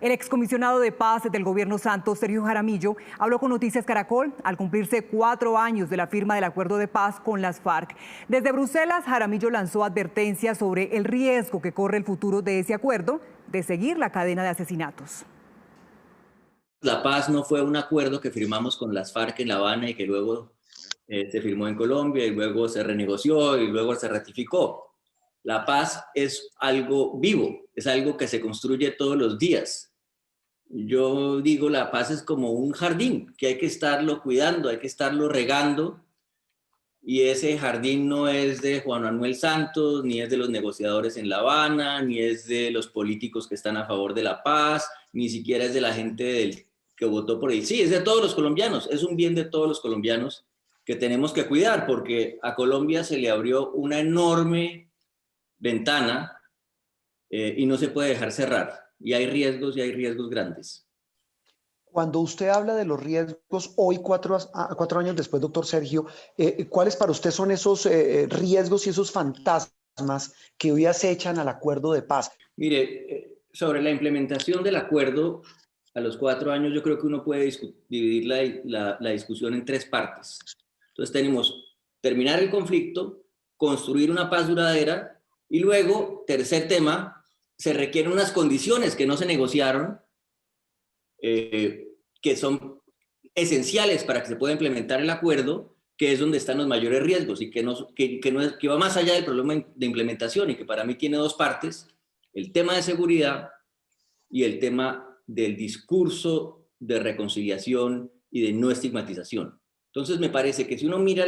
El excomisionado de paz del gobierno Santos, Sergio Jaramillo, habló con Noticias Caracol al cumplirse 4 años de la firma del acuerdo de paz con las FARC. Desde Bruselas, Jaramillo lanzó advertencias sobre el riesgo que corre el futuro de ese acuerdo de seguir la cadena de asesinatos. La paz no fue un acuerdo que firmamos con las FARC en La Habana y que luego se firmó en Colombia y luego se renegoció y luego se ratificó. La paz es algo vivo, es algo que se construye todos los días. Yo digo, la paz es como un jardín que hay que estarlo cuidando, hay que estarlo regando, y ese jardín no es de Juan Manuel Santos, ni es de los negociadores en La Habana, ni es de los políticos que están a favor de la paz, ni siquiera es de la gente que votó por él. Sí, es de todos los colombianos, es un bien de todos los colombianos que tenemos que cuidar, porque a Colombia se le abrió una enorme ventana y no se puede dejar cerrar. Y hay riesgos grandes. Cuando usted habla de los riesgos, hoy, 4 años después, doctor Sergio, ¿cuáles para usted son esos riesgos y esos fantasmas que hoy acechan al acuerdo de paz? Mire, sobre la implementación del acuerdo, a los 4 años yo creo que uno puede dividir la discusión en 3 partes. Entonces tenemos terminar el conflicto, construir una paz duradera y luego, tercer tema, se requieren unas condiciones que no se negociaron, que son esenciales para que se pueda implementar el acuerdo, que es donde están los mayores riesgos y que va más allá del problema de implementación y que para mí tiene 2 partes: el tema de seguridad y el tema del discurso de reconciliación y de no estigmatización. Entonces me parece que si uno mira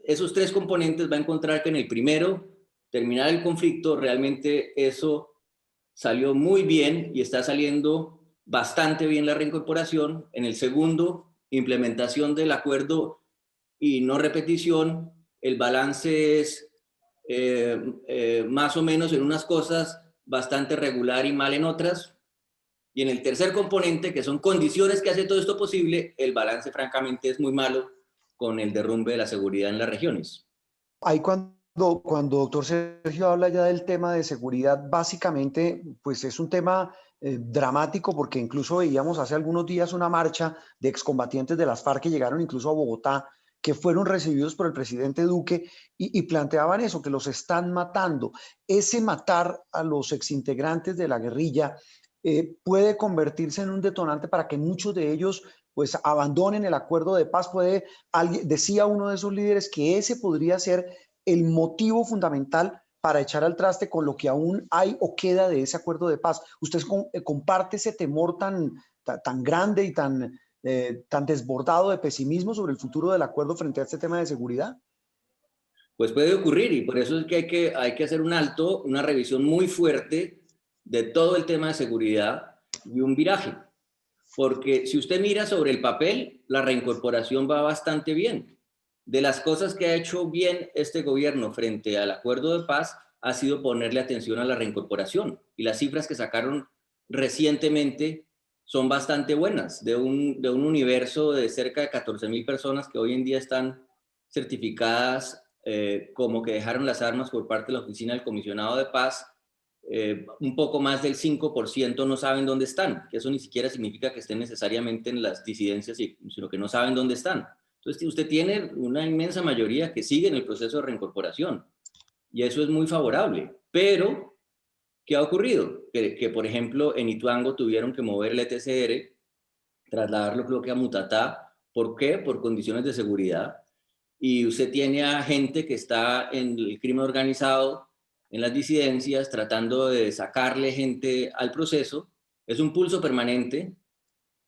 esos 3 componentes, va a encontrar que en el primero, terminar el conflicto, realmente eso salió muy bien y está saliendo bastante bien la reincorporación. En el segundo, implementación del acuerdo y no repetición, el balance es más o menos en unas cosas bastante regular y mal en otras. Y en el tercer componente, que son condiciones que hace todo esto posible, el balance francamente es muy malo con el derrumbe de la seguridad en las regiones. Ahí cuando doctor Sergio habla ya del tema de seguridad, básicamente, pues es un tema dramático, porque incluso veíamos hace algunos días una marcha de excombatientes de las FARC que llegaron incluso a Bogotá, que fueron recibidos por el presidente Duque y planteaban eso, que los están matando. Ese matar a los exintegrantes de la guerrilla puede convertirse en un detonante para que muchos de ellos pues abandonen el acuerdo de paz. Decía uno de esos líderes que ese podría ser el motivo fundamental para echar al traste con lo que aún hay o queda de ese acuerdo de paz. ¿Usted comparte ese temor tan grande y tan desbordado de pesimismo sobre el futuro del acuerdo frente a este tema de seguridad? Pues puede ocurrir, y por eso es que hay que hacer un alto, una revisión muy fuerte de todo el tema de seguridad y un viraje. Porque si usted mira sobre el papel, la reincorporación va bastante bien. De las cosas que ha hecho bien este gobierno frente al acuerdo de paz ha sido ponerle atención a la reincorporación. Y las cifras que sacaron recientemente son bastante buenas, de un universo de cerca de 14.000 personas que hoy en día están certificadas como que dejaron las armas por parte de la Oficina del Comisionado de Paz. Un poco más del 5% no saben dónde están, que eso ni siquiera significa que estén necesariamente en las disidencias, sino que no saben dónde están. Entonces usted tiene una inmensa mayoría que sigue en el proceso de reincorporación y eso es muy favorable. Pero, ¿qué ha ocurrido? Que por ejemplo, en Ituango tuvieron que mover el ETCR, trasladarlo creo que a Mutatá. ¿Por qué? Por condiciones de seguridad. Y usted tiene a gente que está en el crimen organizado, en las disidencias, tratando de sacarle gente al proceso. Es un pulso permanente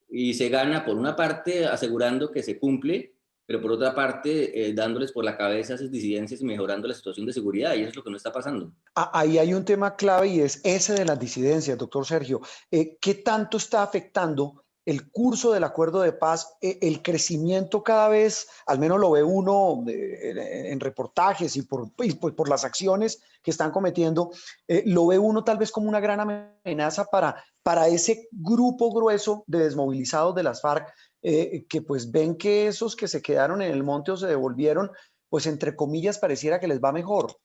y se gana, por una parte, asegurando que se cumple, pero por otra parte, dándoles por la cabeza a esas disidencias y mejorando la situación de seguridad, y eso es lo que no está pasando. Ahí hay un tema clave y es ese de las disidencias, doctor Sergio. ¿Qué tanto está afectando el curso del acuerdo de paz, el crecimiento cada vez, al menos lo ve uno en reportajes y por las acciones que están cometiendo, lo ve uno tal vez como una gran amenaza para ese grupo grueso de desmovilizados de las FARC, que pues ven que esos que se quedaron en el monte o se devolvieron, pues entre comillas pareciera que les va mejor?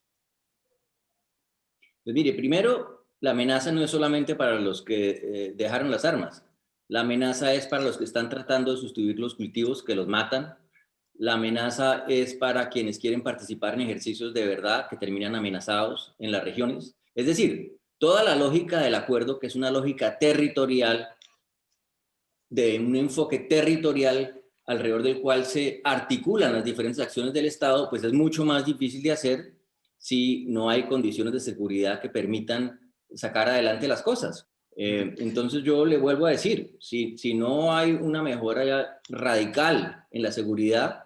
Pues mire, primero, la amenaza no es solamente para los que dejaron las armas. La amenaza es para los que están tratando de sustituir los cultivos que los matan. La amenaza es para quienes quieren participar en ejercicios de verdad que terminan amenazados en las regiones. Es decir, toda la lógica del acuerdo, que es una lógica territorial, de un enfoque territorial alrededor del cual se articulan las diferentes acciones del Estado, pues es mucho más difícil de hacer si no hay condiciones de seguridad que permitan sacar adelante las cosas. Entonces yo le vuelvo a decir, si no hay una mejora radical en la seguridad,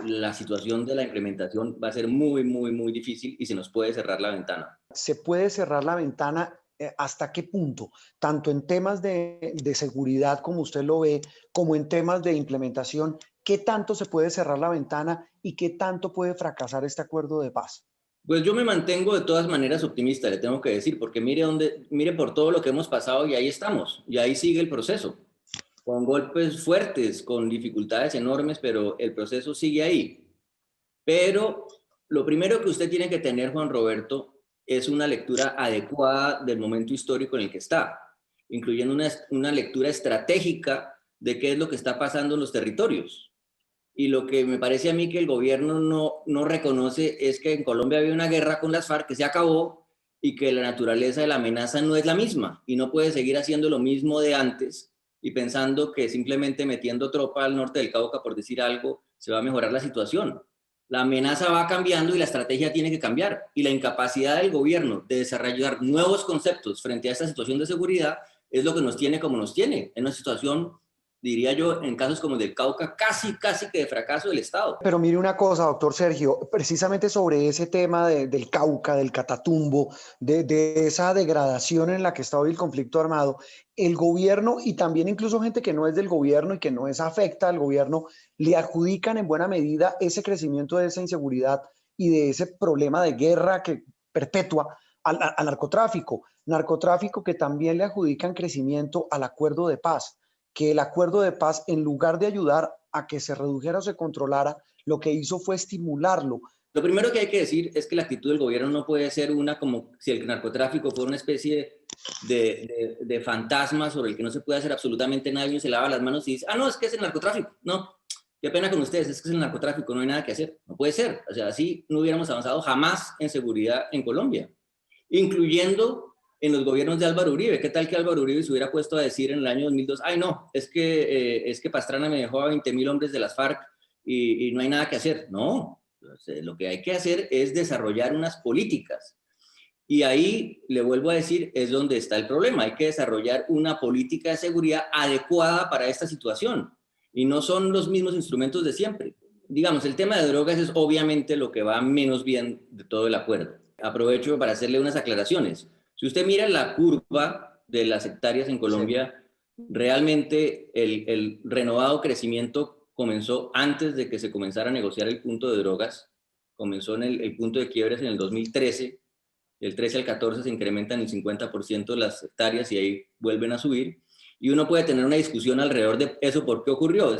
la situación de la implementación va a ser muy, muy, muy difícil y se nos puede cerrar la ventana. ¿Se puede cerrar la ventana hasta qué punto? Tanto en temas de seguridad, como usted lo ve, como en temas de implementación. ¿Qué tanto se puede cerrar la ventana y qué tanto puede fracasar este acuerdo de paz? Pues yo me mantengo de todas maneras optimista, le tengo que decir, porque mire por todo lo que hemos pasado y ahí estamos, y ahí sigue el proceso, con golpes fuertes, con dificultades enormes, pero el proceso sigue ahí. Pero lo primero que usted tiene que tener, Juan Roberto, es una lectura adecuada del momento histórico en el que está, incluyendo una lectura estratégica de qué es lo que está pasando en los territorios. Y lo que me parece a mí que el gobierno no reconoce es que en Colombia había una guerra con las FARC que se acabó y que la naturaleza de la amenaza no es la misma y no puede seguir haciendo lo mismo de antes y pensando que simplemente metiendo tropa al norte del Cauca, por decir algo, se va a mejorar la situación. La amenaza va cambiando y la estrategia tiene que cambiar. Y la incapacidad del gobierno de desarrollar nuevos conceptos frente a esta situación de seguridad es lo que nos tiene como nos tiene, en una situación, diría yo, en casos como el del Cauca, casi que de fracaso del Estado. Pero mire una cosa, doctor Sergio, precisamente sobre ese tema del Cauca, del Catatumbo, de esa degradación en la que está hoy el conflicto armado, el gobierno y también incluso gente que no es del gobierno y que no es afecta al gobierno, le adjudican en buena medida ese crecimiento de esa inseguridad y de ese problema de guerra que perpetúa al narcotráfico que también le adjudican crecimiento al acuerdo de paz, que el acuerdo de paz, en lugar de ayudar a que se redujera o se controlara, lo que hizo fue estimularlo. Lo primero que hay que decir es que la actitud del gobierno no puede ser una como si el narcotráfico fuera una especie de fantasma sobre el que no se puede hacer absolutamente nada y uno se lava las manos y dice, no, es que es el narcotráfico. No, qué pena con ustedes, es que es el narcotráfico, no hay nada que hacer. No puede ser. O sea, así no hubiéramos avanzado jamás en seguridad en Colombia, incluyendo en los gobiernos de Álvaro Uribe. ¿Qué tal que Álvaro Uribe se hubiera puesto a decir en el año 2002, no, es que Pastrana me dejó a 20.000 hombres de las FARC y no hay nada que hacer? No, entonces, lo que hay que hacer es desarrollar unas políticas. Y ahí, le vuelvo a decir, es donde está el problema. Hay que desarrollar una política de seguridad adecuada para esta situación. Y no son los mismos instrumentos de siempre. Digamos, el tema de drogas es obviamente lo que va menos bien de todo el acuerdo. Aprovecho para hacerle unas aclaraciones. Si usted mira la curva de las hectáreas en Colombia, sí, realmente el renovado crecimiento comenzó antes de que se comenzara a negociar el punto de drogas. Comenzó en el punto de quiebres en el 2013. Del 13 al 14 se incrementan el 50% las hectáreas y ahí vuelven a subir. Y uno puede tener una discusión alrededor de eso, por qué ocurrió.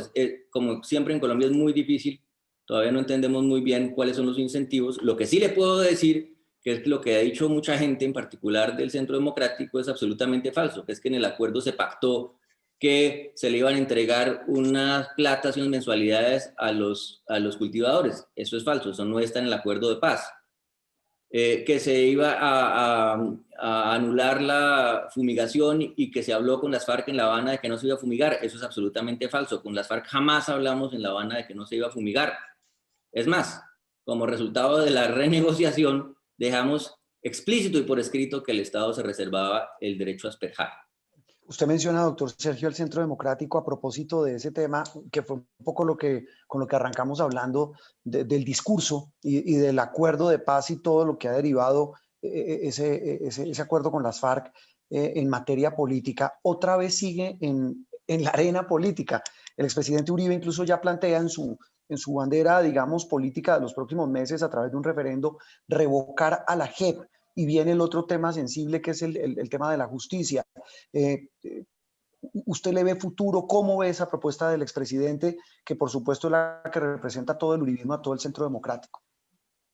Como siempre en Colombia es muy difícil, todavía no entendemos muy bien cuáles son los incentivos. Lo que sí le puedo decir, que es lo que ha dicho mucha gente, en particular del Centro Democrático, es absolutamente falso, que es que en el acuerdo se pactó que se le iban a entregar unas platas y unas mensualidades a los cultivadores. Eso es falso, eso no está en el acuerdo de paz. Que se iba a anular la fumigación y que se habló con las FARC en La Habana de que no se iba a fumigar. Eso es absolutamente falso. Con las FARC jamás hablamos en La Habana de que no se iba a fumigar. Es más, como resultado de la renegociación, dejamos explícito y por escrito que el Estado se reservaba el derecho a asperjar. Usted menciona, doctor Sergio, el Centro Democrático a propósito de ese tema, que fue un poco con lo que arrancamos hablando del discurso y del acuerdo de paz y todo lo que ha derivado ese acuerdo con las FARC en materia política. Otra vez sigue en la arena política. El expresidente Uribe incluso ya plantea en su bandera, digamos, política de los próximos meses a través de un referendo revocar a la JEP. Y viene el otro tema sensible que es el tema de la justicia. ¿Usted le ve futuro? ¿Cómo ve esa propuesta del expresidente, que por supuesto es la que representa todo el uribismo, a todo el Centro Democrático?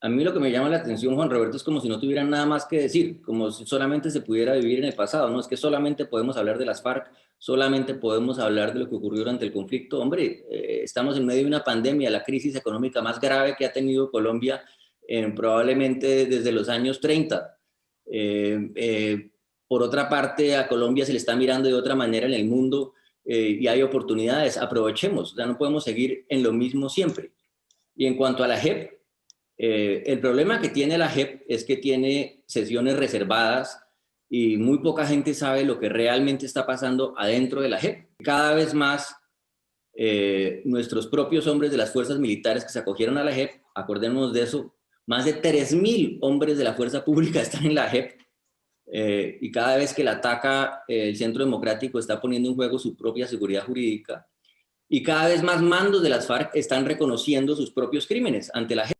A mí lo que me llama la atención, Juan Roberto, es como si no tuvieran nada más que decir, como si solamente se pudiera vivir en el pasado, ¿no? Es que solamente podemos hablar de las FARC, solamente podemos hablar de lo que ocurrió durante el conflicto. Hombre, estamos en medio de una pandemia, la crisis económica más grave que ha tenido Colombia probablemente desde los años 30. Por otra parte, a Colombia se le está mirando de otra manera en el mundo y hay oportunidades, aprovechemos, ya no podemos seguir en lo mismo siempre. Y en cuanto a la JEP, el problema que tiene la JEP es que tiene sesiones reservadas y muy poca gente sabe lo que realmente está pasando adentro de la JEP. Cada vez más nuestros propios hombres de las fuerzas militares que se acogieron a la JEP, acordémonos de eso, más de 3.000 hombres de la fuerza pública están en la JEP y cada vez que la ataca el Centro Democrático está poniendo en juego su propia seguridad jurídica y cada vez más mandos de las FARC están reconociendo sus propios crímenes ante la JEP.